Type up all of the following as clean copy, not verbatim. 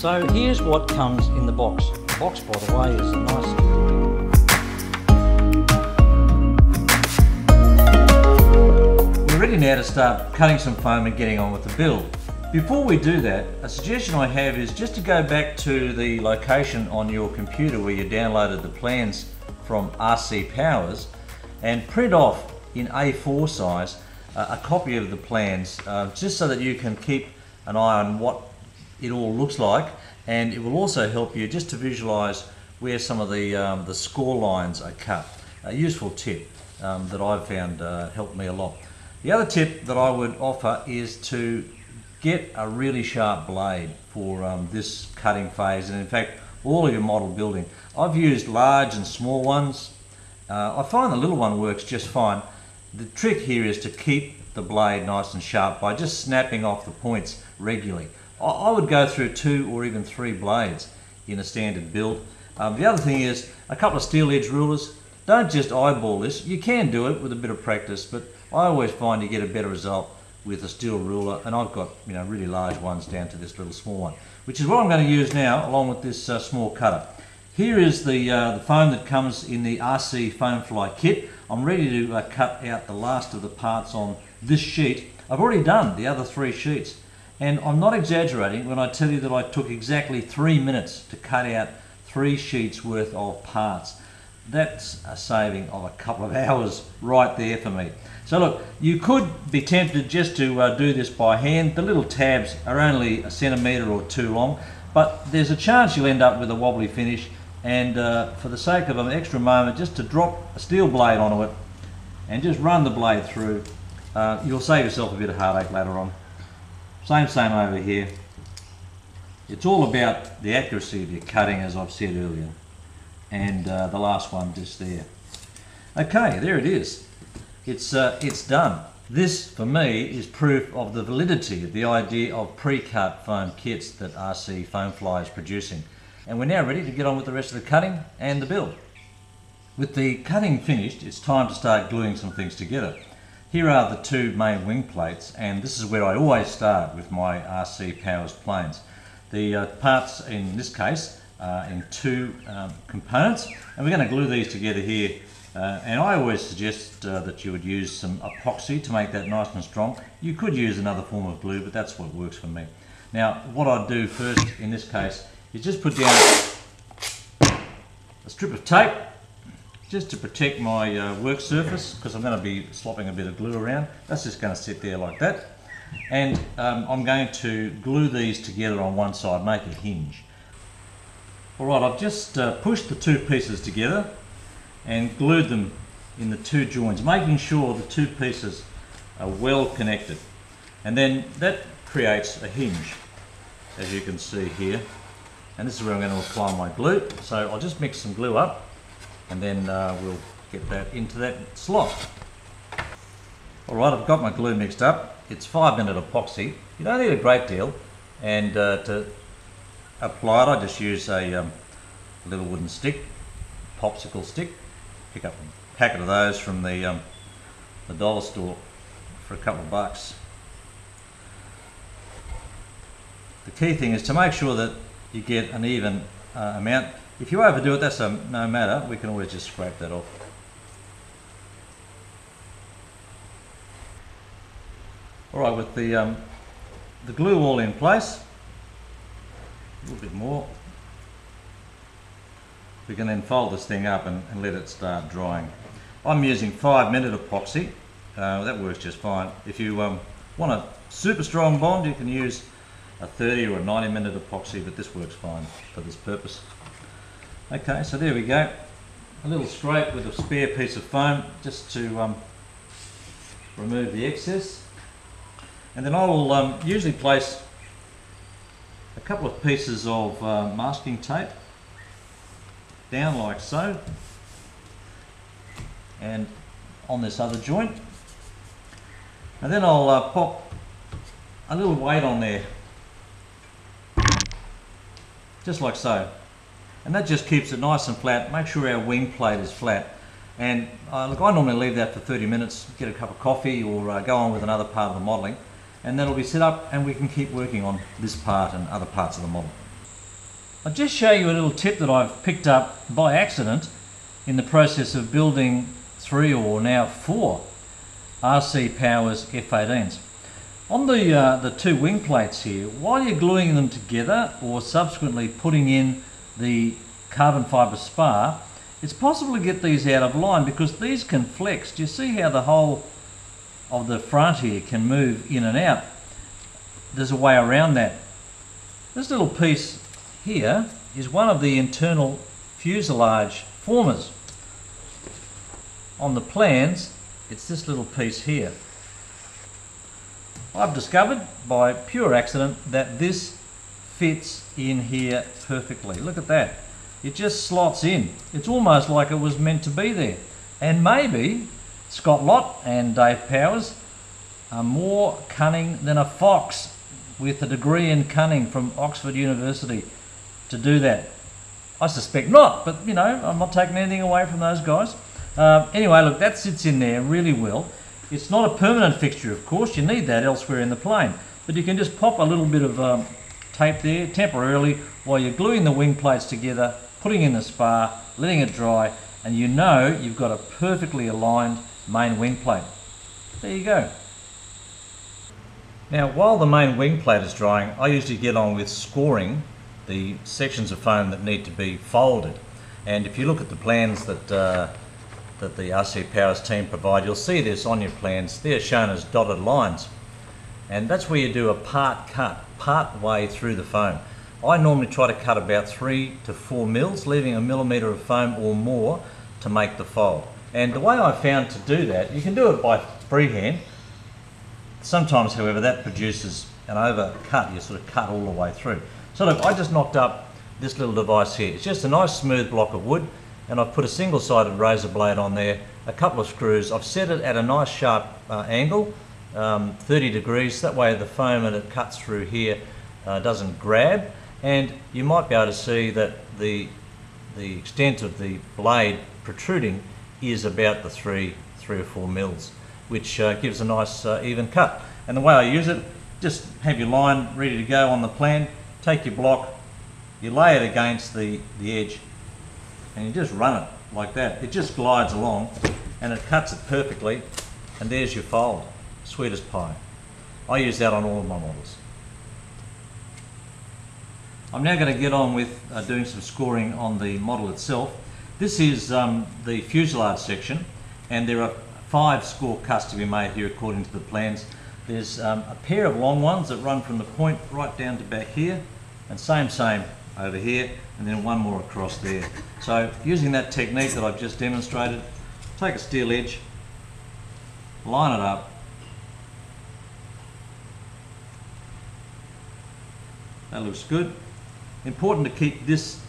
So here's what comes in the box. The box, by the way, is a nice... We're ready now to start cutting some foam and getting on with the build. Before we do that, a suggestion I have is just to go back to the location on your computer where you downloaded the plans from RCPowers and print off in A4 size a copy of the plans, just so that you can keep an eye on what it all looks like, and it will also help you just to visualize where some of the score lines are cut. A useful tip that I've found helped me a lot. The other tip that I would offer is to get a really sharp blade for this cutting phase, and in fact all of your model building. I've used large and small ones. I find the little one works just fine. The trick here is to keep the blade nice and sharp by just snapping off the points regularly. I would go through 2 or even 3 blades in a standard build. The other thing is a couple of steel edge rulers. Don't just eyeball this. You can do it with a bit of practice, but I always find you get a better result with a steel ruler, and I've got really large ones down to this little small one, which is what I'm going to use now along with this small cutter. Here is the foam that comes in the RCFoamFly kit. I'm ready to cut out the last of the parts on this sheet. I've already done the other 3 sheets, and I'm not exaggerating when I tell you that I took exactly 3 minutes to cut out 3 sheets worth of parts. That's a saving of a couple of hours right there for me. So look, you could be tempted just to do this by hand. The little tabs are only a centimetre or 2 long, but there's a chance you'll end up with a wobbly finish, and for the sake of an extra moment, just to drop a steel blade onto it and just run the blade through, you'll save yourself a bit of heartache later on. Same over here. It's all about the accuracy of your cutting, as I've said earlier, and the last one just there. Okay, there it is. It's done. This, for me, is proof of the validity of the idea of pre-cut foam kits that RCFoamFly is producing. And we're now ready to get on with the rest of the cutting and the build. With the cutting finished, it's time to start gluing some things together. Here are the 2 main wing plates, and this is where I always start with my RCPowers planes. The parts in this case are in 2 components, and we're going to glue these together here. And I always suggest that you would use some epoxy to make that nice and strong. You could use another form of glue, but that's what works for me. Now, what I'd do first in this case is just put down a strip of tape just to protect my work surface, because I'm going to be slopping a bit of glue around. That's just going to sit there like that. And I'm going to glue these together on one side, make a hinge. Alright, I've just pushed the 2 pieces together and glued them in the 2 joints, making sure the 2 pieces are well connected. And then that creates a hinge, as you can see here. And this is where I'm going to apply my glue. So I'll just mix some glue up, and then we'll get that into that slot. Alright, I've got my glue mixed up. It's 5-minute epoxy. You don't need a great deal, and to apply it I just use a little wooden stick, popsicle stick. Pick up a packet of those from the dollar store for a couple of bucks. The key thing is to make sure that you get an even amount. If you overdo it, that's no matter. We can always just scrape that off. Alright, with the glue all in place, a little bit more, we can then fold this thing up and let it start drying. I'm using 5-minute epoxy. That works just fine. If you want a super strong bond, you can use a 30 or a 90-minute epoxy, but this works fine for this purpose. Okay, so there we go. A little scrape with a spare piece of foam just to remove the excess. And then I will usually place a couple of pieces of masking tape down like so, and on this other joint, and then I'll pop a little weight on there, just like so, and that just keeps it nice and flat. Make sure our wing plate is flat, and look, I normally leave that for 30 minutes, get a cup of coffee, or go on with another part of the modelling, and then it'll be set up and we can keep working on this part and other parts of the model. I'll just show you a little tip that I've picked up by accident in the process of building 3 or now 4 RCPowers F-18s. On the 2 wing plates here, while you're gluing them together or subsequently putting in the carbon fibre spar, it's possible to get these out of line because these can flex. Do you see how the whole of the front here can move in and out? There's a way around that. This little piece here is one of the internal fuselage formers. On the plans, it's this little piece here. I've discovered by pure accident that this fits in here perfectly. Look at that. It just slots in. It's almost like it was meant to be there. And maybe Scott Lott and Dave Powers are more cunning than a fox with a degree in cunning from Oxford University to do that. I suspect not, but you know, I'm not taking anything away from those guys. Anyway, look, that sits in there really well. It's not a permanent fixture, of course. You need that elsewhere in the plane. But you can just pop a little bit of tape there temporarily while you're gluing the wing plates together, putting in the spar, letting it dry, and you know you've got a perfectly aligned main wing plate. There you go. Now, while the main wing plate is drying, I usually get on with scoring the sections of foam that need to be folded. And if you look at the plans that the RCPowers team provide, you'll see this on your plans. They're shown as dotted lines. And that's where you do a part cut, part way through the foam. I normally try to cut about 3 to 4 mils, leaving a millimetre of foam or more to make the fold. And the way I found to do that, you can do it by freehand. Sometimes, however, that produces an overcut. You sort of cut all the way through. So look, I just knocked up this little device here. It's just a nice smooth block of wood, and I've put a single-sided razor blade on there, a couple of screws. I've set it at a nice sharp angle, 30 degrees. That way the foam that it cuts through here doesn't grab. And you might be able to see that the extent of the blade protruding is about the 3 or 4 mils, which gives a nice even cut. And the way I use it, just have your line ready to go on the plan, take your block, you lay it against the edge, and you just run it like that. It just glides along and it cuts it perfectly, and there's your fold. Sweet as pie. I use that on all of my models. I'm now going to get on with doing some scoring on the model itself. This is the fuselage section, and there are 5 score cuts to be made here according to the plans. There's a pair of long ones that run from the point right down to back here, and same over here, and then one more across there. So using that technique that I've just demonstrated, take a steel edge, line it up, that looks good. Important to keep this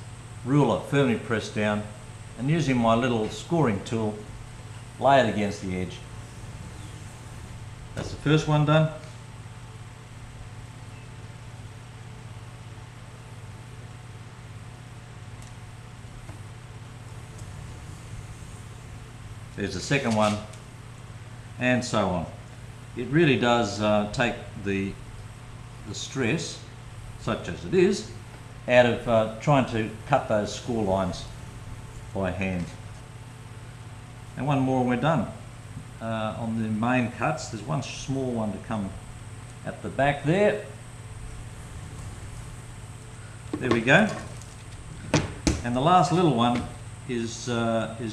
ruler firmly pressed down, and using my little scoring tool, lay it against the edge. That's the first one done. There's the second one, and so on. It really does take the stress, such as it is, out of trying to cut those score lines by hand. And one more and we're done. On the main cuts, there's one small one to come at the back there. There we go. And the last little one is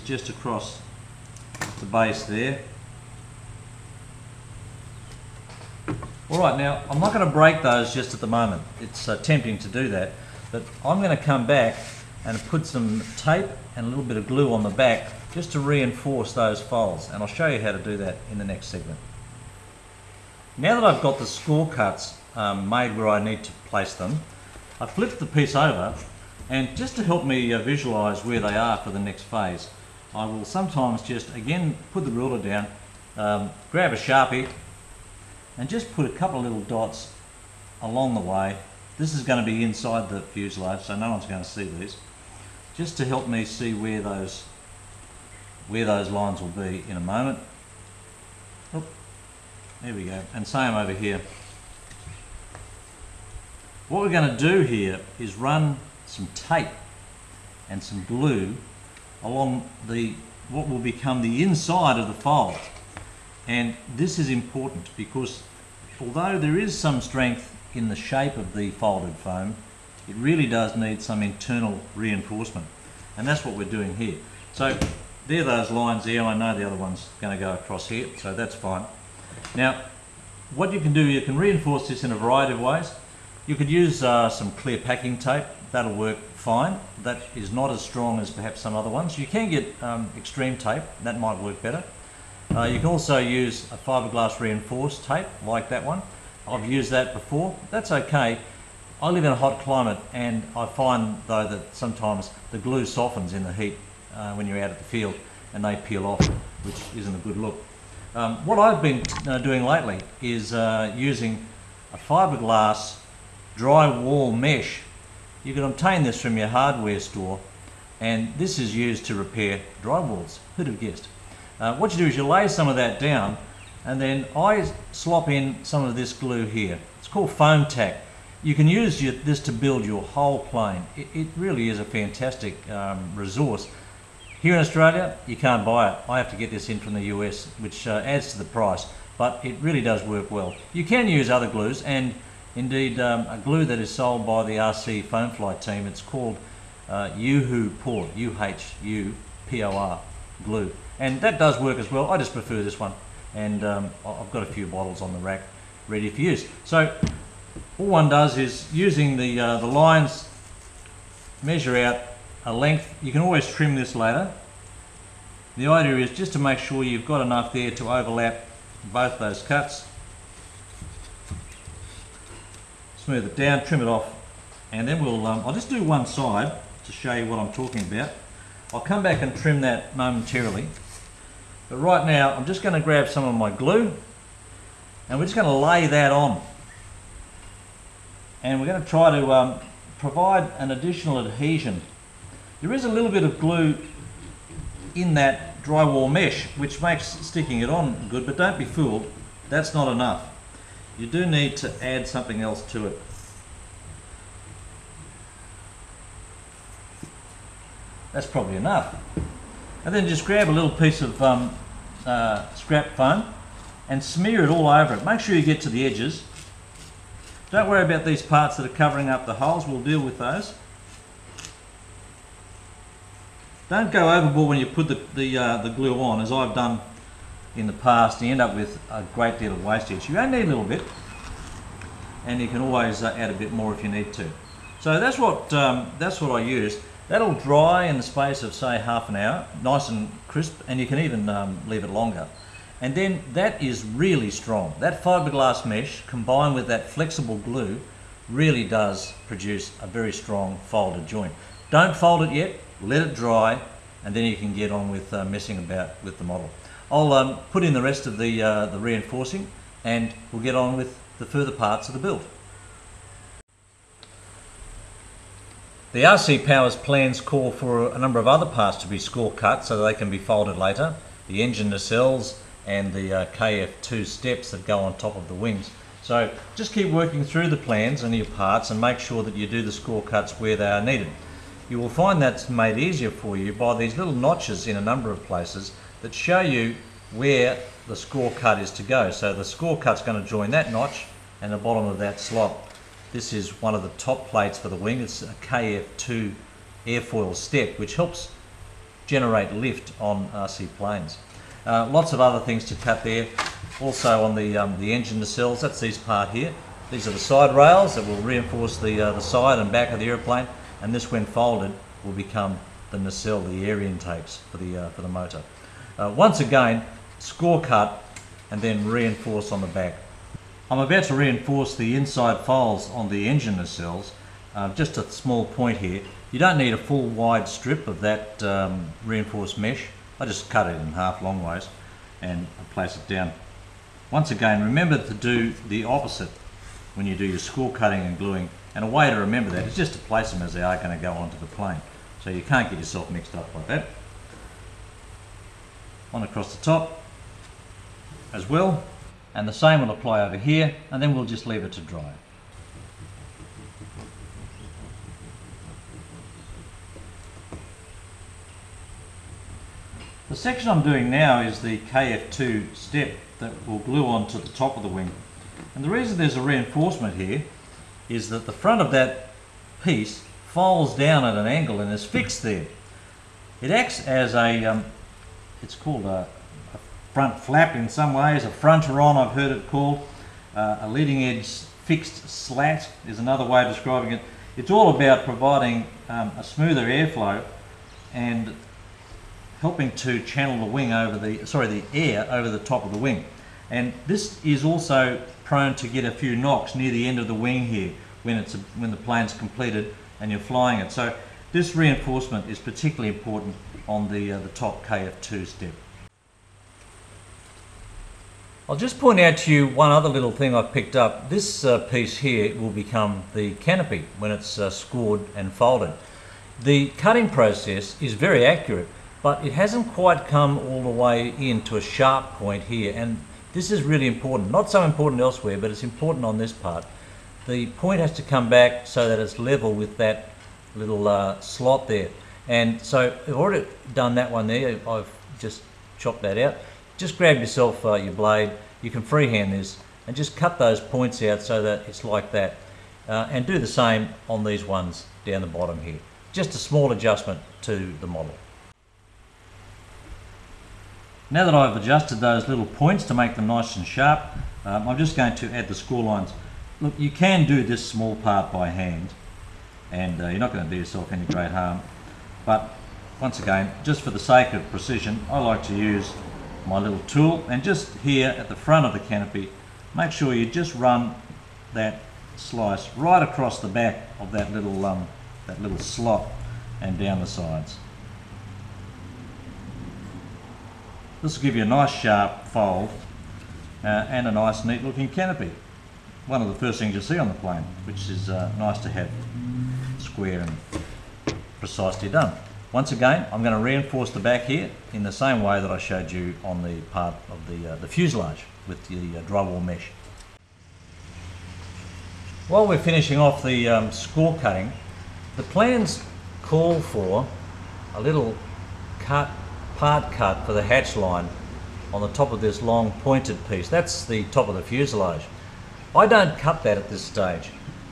just across the base there. Alright, now I'm not going to break those just at the moment. It's tempting to do that, but I'm going to come back and put some tape and a little bit of glue on the back just to reinforce those folds, and I'll show you how to do that in the next segment. Now that I've got the score cuts made where I need to place them, I flipped the piece over, and just to help me visualise where they are for the next phase, I will sometimes just again put the ruler down, grab a Sharpie, and just put a couple of little dots along the way. This is going to be inside the fuselage, so no one's going to see these, just to help me see where those lines will be in a moment. Oh, there we go, and same over here. What we're going to do here is run some tape and some glue along what will become the inside of the fold. And this is important because although there is some strength in the shape of the folded foam, it really does need some internal reinforcement, and that's what we're doing here. So there are those lines there. I know the other one's going to go across here, so that's fine. Now what you can do, you can reinforce this in a variety of ways. You could use some clear packing tape. That'll work fine. That is not as strong as perhaps some other ones. You can get extreme tape. That might work better. You can also use a fiberglass reinforced tape like that one. I've used that before. That's okay. I live in a hot climate, and I find though that sometimes the glue softens in the heat when you're out at the field and they peel off, which isn't a good look. What I've been doing lately is using a fiberglass drywall mesh. You can obtain this from your hardware store, and this is used to repair drywalls. Who'd have guessed? What you do is you lay some of that down, and then I slop in some of this glue here. It's called foam tack. You can use this to build your whole plane. It really is a fantastic resource. Here in Australia, you can't buy it. I have to get this in from the US, which adds to the price, but it really does work well. You can use other glues, and indeed a glue that is sold by the RCFoamFly team. It's called UHU-POR, UHU-POR glue, and that does work as well. I just prefer this one, and I've got a few bottles on the rack ready for use. So all one does is, using the lines, measure out a length. You can always trim this later. The idea is just to make sure you've got enough there to overlap both those cuts. Smooth it down, trim it off, and then I'll just do one side to show you what I'm talking about. I'll come back and trim that momentarily, but right now I'm just going to grab some of my glue, and we're just going to lay that on, and we're going to try to provide an additional adhesion. There is a little bit of glue in that drywall mesh which makes sticking it on good, but don't be fooled, that's not enough. You do need to add something else to it. That's probably enough. And then just grab a little piece of scrap foam and smear it all over it. Make sure you get to the edges. Don't worry about these parts that are covering up the holes, we'll deal with those. Don't go overboard when you put the glue on, as I've done in the past. You end up with a great deal of wastage. You only need a little bit, and you can always add a bit more if you need to. So that's what I use. That'll dry in the space of say half an hour, nice and crisp, and you can even leave it longer. And then that is really strong. That fiberglass mesh combined with that flexible glue really does produce a very strong folded joint. Don't fold it yet, let it dry, and then you can get on with messing about with the model. I'll put in the rest of the reinforcing, and we'll get on with the further parts of the build. The RCPowers plans call for a number of other parts to be score cut so that they can be folded later. The engine nacelles and the KF2 steps that go on top of the wings. So just keep working through the plans and your parts and make sure that you do the score cuts where they are needed. You will find that's made easier for you by these little notches in a number of places that show you where the score cut is to go. So the score cut's going to join that notch and the bottom of that slot. This is one of the top plates for the wing. It's a KF2 airfoil step, which helps generate lift on RC planes. Lots of other things to cut there. Also on the engine nacelles, that's this part here. These are the side rails that will reinforce the side and back of the airplane, and this, when folded, will become the nacelle, the air intakes for the motor. Once again, score cut and then reinforce on the back. I'm about to reinforce the inside folds on the engine nacelles. Just a small point here. You don't need a full wide strip of that reinforced mesh. I just cut it in half long ways and place it down. Once again, remember to do the opposite when you do your score cutting and gluing. And a way to remember that is just to place them as they are going to go onto the plane. So you can't get yourself mixed up like that. One across the top as well. And the same will apply over here, and then we'll just leave it to dry. The section I'm doing now is the KF2 step that will glue onto the top of the wing. And the reason there's a reinforcement here is that the front of that piece folds down at an angle and is fixed there. It acts as a, it's called a front flap in some ways, a fronteron I've heard it called. A leading edge fixed slat is another way of describing it. It's all about providing a smoother airflow and helping to channel the wing over the air over the top of the wing. And this is also prone to get a few knocks near the end of the wing here when the plane's completed and you're flying it. So this reinforcement is particularly important on the top KF2 step. I'll just point out to you one other little thing I've picked up. This piece here will become the canopy when it's scored and folded. The cutting process is very accurate, but it hasn't quite come all the way in to a sharp point here, and this is really important. Not so important elsewhere, but it's important on this part. The point has to come back so that it's level with that little slot there. And so I've already done that one there. I've just chopped that out. Just grab yourself your blade. You can freehand this and just cut those points out so that it's like that. And do the same on these ones down the bottom here. Just a small adjustment to the model. Now that I've adjusted those little points to make them nice and sharp, I'm just going to add the score lines. Look, you can do this small part by hand, and you're not going to do yourself any great harm. But once again, just for the sake of precision, I like to use my little tool, and just here at the front of the canopy, make sure you just run that slice right across the back of that little slot and down the sides. This will give you a nice sharp fold and a nice neat looking canopy. One of the first things you see on the plane, which is nice to have square and precisely done. Once again, I'm going to reinforce the back here in the same way that I showed you on the part of the fuselage with the drywall mesh. While we're finishing off the score cutting, the plans call for a little part cut for the hatch line on the top of this long pointed piece. That's the top of the fuselage. I don't cut that at this stage.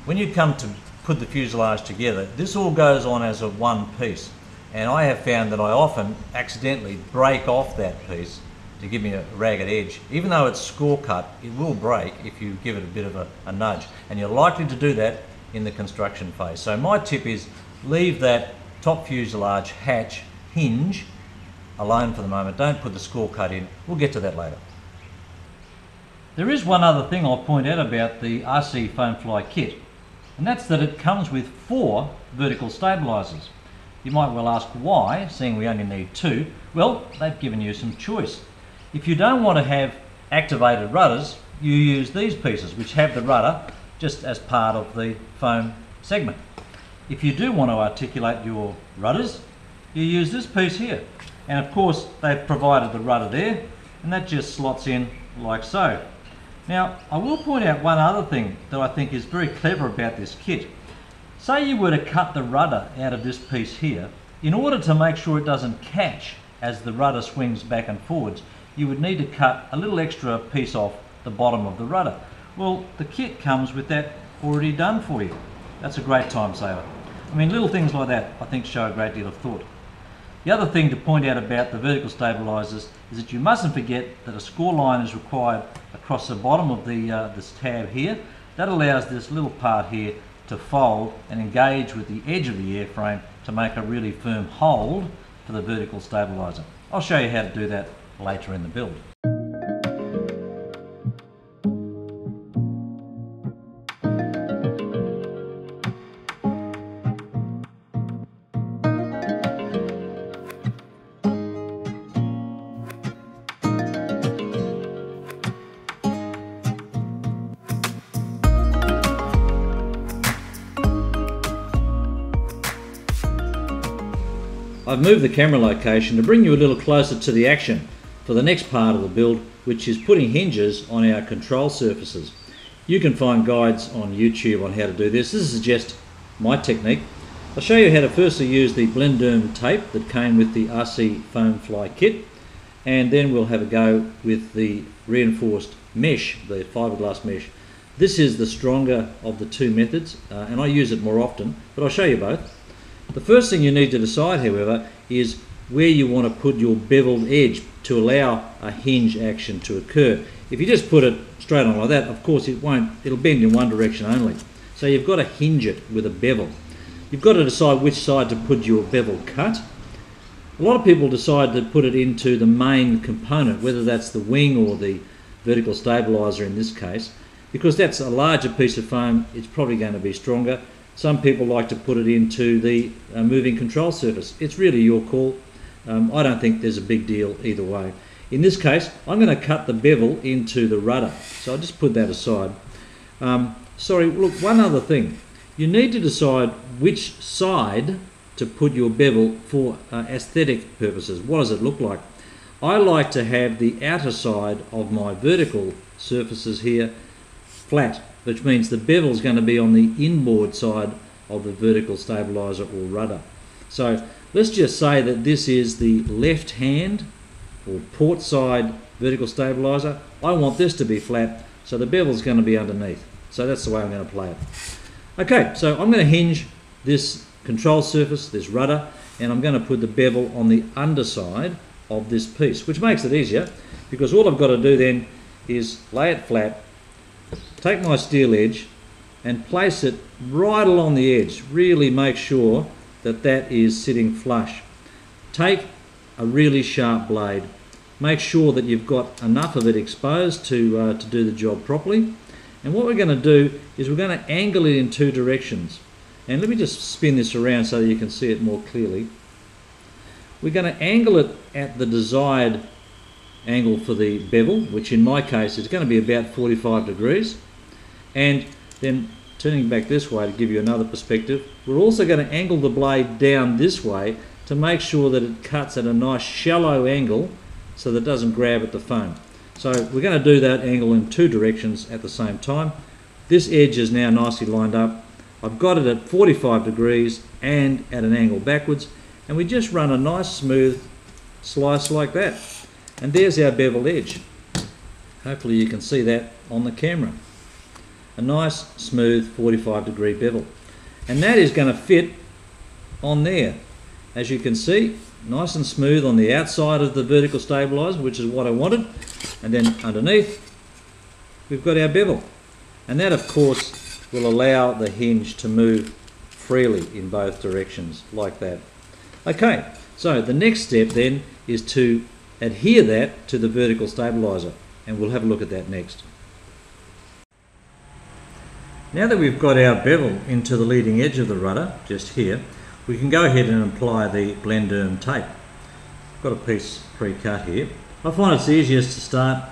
When you come to put the fuselage together, this all goes on as a one piece, and I have found that I often accidentally break off that piece to give me a ragged edge. Even though it's score cut, it will break if you give it a bit of a nudge, and you're likely to do that in the construction phase. So my tip is leave that top fuselage hatch hinge alone for the moment. Don't put the score cut in. We'll get to that later. There is one other thing I'll point out about the RCFoamFly kit, and that's that it comes with 4 vertical stabilizers. You might well ask why, seeing we only need 2. Well, they've given you some choice. If you don't want to have activated rudders, you use these pieces, which have the rudder just as part of the foam segment. If you do want to articulate your rudders, you use this piece here. And of course, they've provided the rudder there, and that just slots in like so. Now, I will point out one other thing that I think is very clever about this kit. Say you were to cut the rudder out of this piece here, in order to make sure it doesn't catch as the rudder swings back and forwards, you would need to cut a little extra piece off the bottom of the rudder. Well, the kit comes with that already done for you. That's a great time saver. I mean, little things like that I think show a great deal of thought. The other thing to point out about the vertical stabilizers is that you mustn't forget that a score line is required across the bottom of this tab here. That allows this little part here to fold and engage with the edge of the airframe to make a really firm hold for the vertical stabilizer. I'll show you how to do that later in the build. I've moved the camera location to bring you a little closer to the action for the next part of the build, which is putting hinges on our control surfaces. You can find guides on YouTube on how to do this. This is just my technique. I'll show you how to firstly use the Blenderm tape that came with the RCFoamFly kit. and then we'll have a go with the reinforced mesh, the fiberglass mesh. This is the stronger of the two methods, and I use it more often, but I'll show you both. The first thing you need to decide, however, is where you want to put your beveled edge to allow a hinge action to occur. If you just put it straight on like that, of course it won't, it'll bend in one direction only. So you've got to hinge it with a bevel. You've got to decide which side to put your bevel cut. A lot of people decide to put it into the main component, whether that's the wing or the vertical stabilizer in this case, because that's a larger piece of foam, it's probably going to be stronger. Some people like to put it into the moving control surface. It's really your call. I don't think there's a big deal either way. In this case, I'm going to cut the bevel into the rudder, so I'll just put that aside. Sorry, look, one other thing. You need to decide which side to put your bevel for aesthetic purposes. What does it look like? I like to have the outer side of my vertical surfaces here flat, which means the bevel is going to be on the inboard side of the vertical stabilizer or rudder. So let's just say that this is the left hand or port side vertical stabilizer. I want this to be flat, so the bevel is going to be underneath. So that's the way I'm going to play it. Okay, so I'm going to hinge this control surface, this rudder, and I'm going to put the bevel on the underside of this piece, which makes it easier because all I've got to do then is lay it flat, take my steel edge and place it right along the edge. Really make sure that that is sitting flush. Take a really sharp blade. Make sure that you've got enough of it exposed to do the job properly. And what we're going to do is we're going to angle it in two directions. And let me just spin this around so that you can see it more clearly. We're going to angle it at the desired angle for the bevel, which in my case is going to be about 45 degrees. And then turning back this way to give you another perspective, we're also going to angle the blade down this way to make sure that it cuts at a nice shallow angle so that it doesn't grab at the foam. So we're going to do that angle in two directions at the same time. This edge is now nicely lined up. I've got it at 45 degrees and at an angle backwards, and we just run a nice smooth slice like that. And there's our beveled edge. Hopefully you can see that on the camera. A nice smooth 45 degree bevel. And that is going to fit on there. As you can see, nice and smooth on the outside of the vertical stabilizer, which is what I wanted. And then underneath, we've got our bevel. And that of course will allow the hinge to move freely in both directions like that. Okay, so the next step then is to adhere that to the vertical stabilizer, and we'll have a look at that next. Now that we've got our bevel into the leading edge of the rudder, just here, we can go ahead and apply the Blenderm tape. I've got a piece pre-cut here. I find it's easiest to start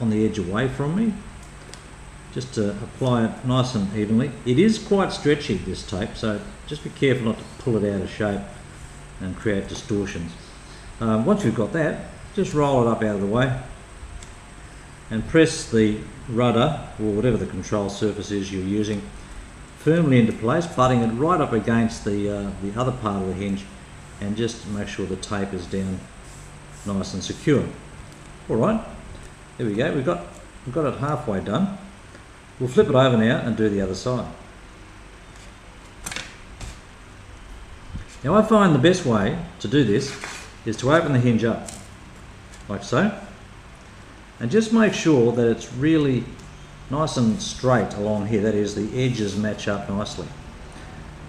on the edge away from me, just to apply it nice and evenly. It is quite stretchy, this tape, so just be careful not to pull it out of shape and create distortions. Once you've got that, just roll it up out of the way and press the rudder, or whatever the control surface is you're using, firmly into place, butting it right up against the other part of the hinge, and just make sure the tape is down nice and secure. Alright, there we go, we've got it halfway done. We'll flip it over now and do the other side. Now I find the best way to do this is to open the hinge up, like so, and just make sure that it's really nice and straight along here, that is, the edges match up nicely.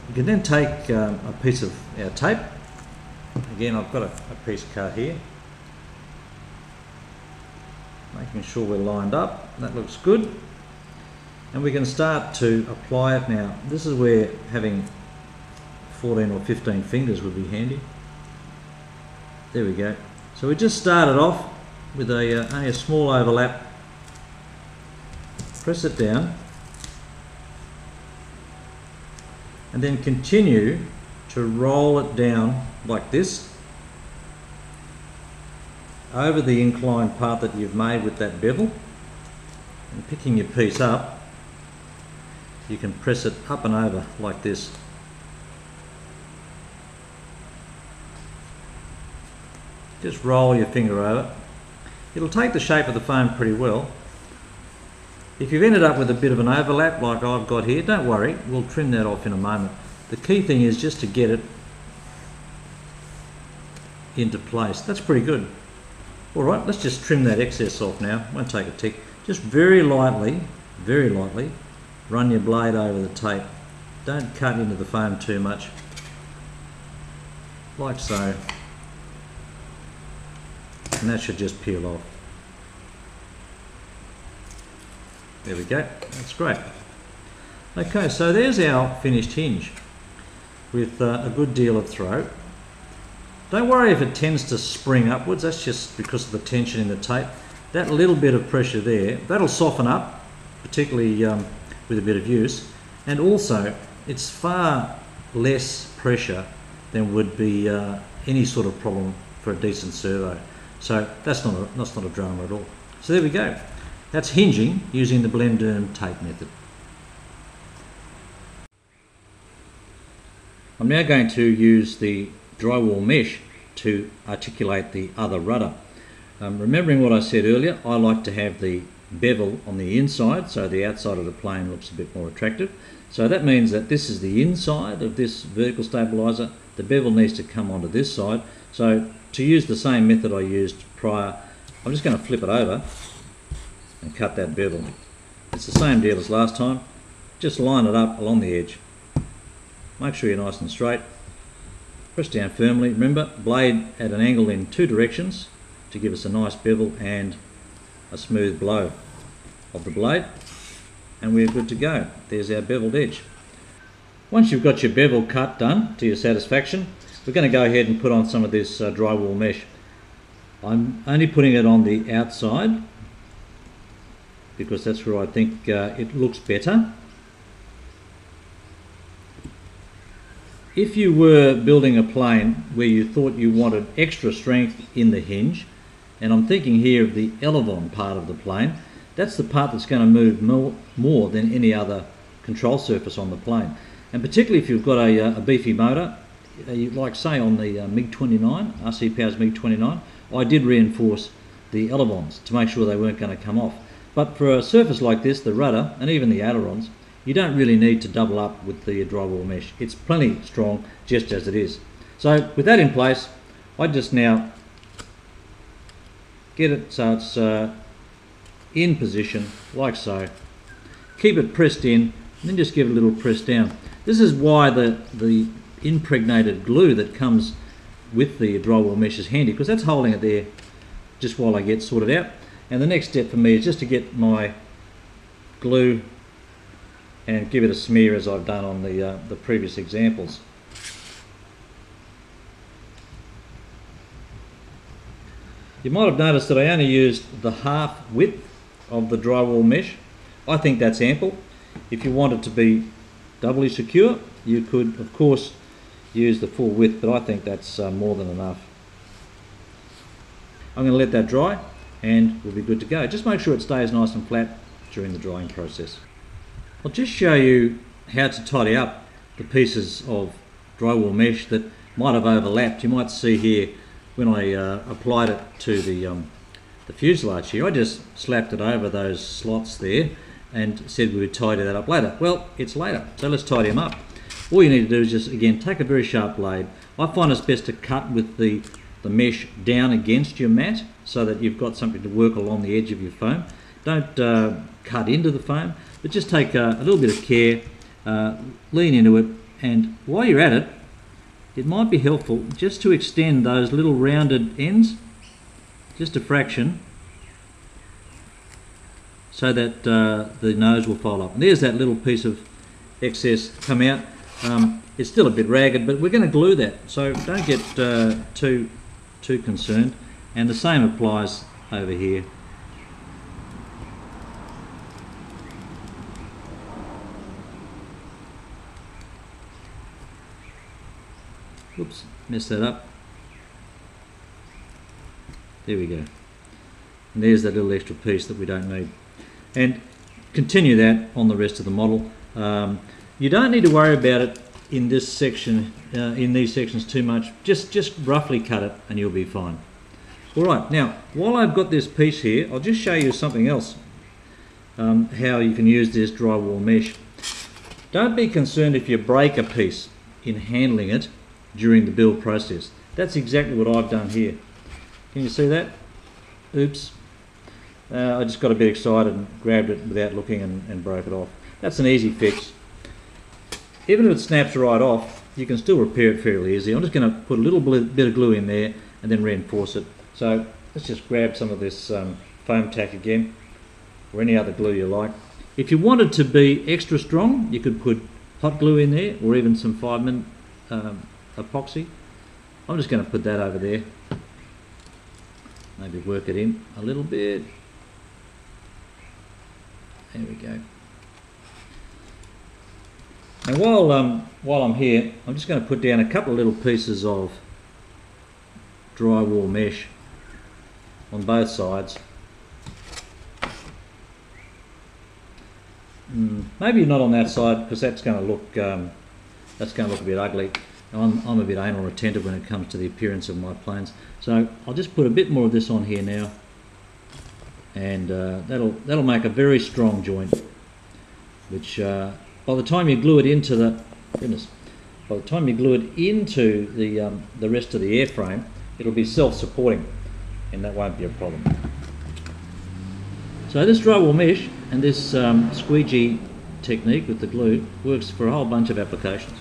You can then take a piece of our tape. Again, I've got a piece cut here, making sure we're lined up. That looks good. And we can start to apply it now. This is where having 14 or 15 fingers would be handy. There we go. So we just started off with only a small overlap. Press it down and then continue to roll it down like this over the inclined part that you've made with that bevel, and picking your piece up, you can press it up and over like this. Just roll your finger over. It'll take the shape of the foam pretty well. If you've ended up with a bit of an overlap like I've got here, don't worry, we'll trim that off in a moment. The key thing is just to get it into place. That's pretty good. Alright, let's just trim that excess off now. Won't take a tick. Just very lightly, run your blade over the tape. Don't cut into the foam too much. Like so. And that should just peel off. There we go, that's great. Okay, so there's our finished hinge with a good deal of throw. Don't worry if it tends to spring upwards, that's just because of the tension in the tape. That little bit of pressure there, that'll soften up, particularly with a bit of use. And also, it's far less pressure than would be any sort of problem for a decent servo. So that's not a drama at all. So there we go. That's hinging using the blend-derm tape method. I'm now going to use the drywall mesh to articulate the other rudder. Remembering what I said earlier, I like to have the bevel on the inside so the outside of the plane looks a bit more attractive. So that means that this is the inside of this vertical stabilizer. The bevel needs to come onto this side. So to use the same method I used prior, I'm just going to flip it over and cut that bevel. It's the same deal as last time. Just line it up along the edge. Make sure you're nice and straight. Press down firmly. Remember, blade at an angle in two directions to give us a nice bevel and a smooth blow of the blade. And we're good to go. There's our beveled edge. Once you've got your bevel cut done to your satisfaction, we're going to go ahead and put on some of this drywall mesh. I'm only putting it on the outside because that's where I think it looks better. If you were building a plane where you thought you wanted extra strength in the hinge, and I'm thinking here of the elevon part of the plane, that's the part that's going to move more than any other control surface on the plane. And particularly if you've got a beefy motor, like say on the MiG-29, RCPowers MiG-29, I did reinforce the elevons to make sure they weren't going to come off. But for a surface like this, the rudder and even the ailerons, you don't really need to double up with the drywall mesh. It's plenty strong just as it is. So with that in place, I just now get it so it's in position like so. Keep it pressed in and then just give it a little press down. This is why the impregnated glue that comes with the drywall mesh is handy, because that's holding it there just while I get sorted out. And the next step for me is just to get my glue and give it a smear as I've done on the previous examples. You might have noticed that I only used the half width of the drywall mesh. I think that's ample. If you want it to be doubly secure, you could of course use the full width, but I think that's more than enough. I'm going to let that dry and we'll be good to go. Just make sure it stays nice and flat during the drying process. I'll just show you how to tidy up the pieces of drywall mesh that might have overlapped. You might see here when I applied it to the fuselage here, I just slapped it over those slots there and said we would tidy that up later. Well, it's later, so let's tidy them up. All you need to do is just, again, take a very sharp blade. I find it's best to cut with the mesh down against your mat so that you've got something to work along the edge of your foam. Don't cut into the foam, but just take a little bit of care, lean into it, and while you're at it, it might be helpful just to extend those little rounded ends, just a fraction, so that the nose will fold up. And there's that little piece of excess come out. It's still a bit ragged, but we're going to glue that, so don't get too concerned. And the same applies over here. Whoops, messed that up. There we go. And there's that little extra piece that we don't need. And continue that on the rest of the model. You don't need to worry about it in this section, in these sections too much. Just roughly cut it and you'll be fine. Alright, now while I've got this piece here, I'll just show you something else, how you can use this drywall mesh. Don't be concerned if you break a piece in handling it during the build process. That's exactly what I've done here. Can you see that? Oops. I just got a bit excited and grabbed it without looking and broke it off. That's an easy fix. Even if it snaps right off, you can still repair it fairly easily. I'm just going to put a little bit of glue in there and then reinforce it. So let's just grab some of this foam tack again, or any other glue you like. If you wanted to be extra strong, you could put hot glue in there, or even some 5-min epoxy. I'm just going to put that over there. Maybe work it in a little bit. There we go. And while I'm here, I'm just going to put down a couple of little pieces of drywall mesh on both sides. Maybe not on that side, because that's going to look a bit ugly. I'm a bit anal retentive when it comes to the appearance of my planes, so I'll just put a bit more of this on here now, and that'll make a very strong joint, which by the time you glue it into the rest of the airframe, it'll be self-supporting, and that won't be a problem. So this drywall mesh and this squeegee technique with the glue works for a whole bunch of applications.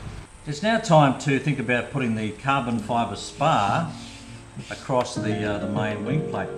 It's now time to think about putting the carbon fibre spar across the main wing plate.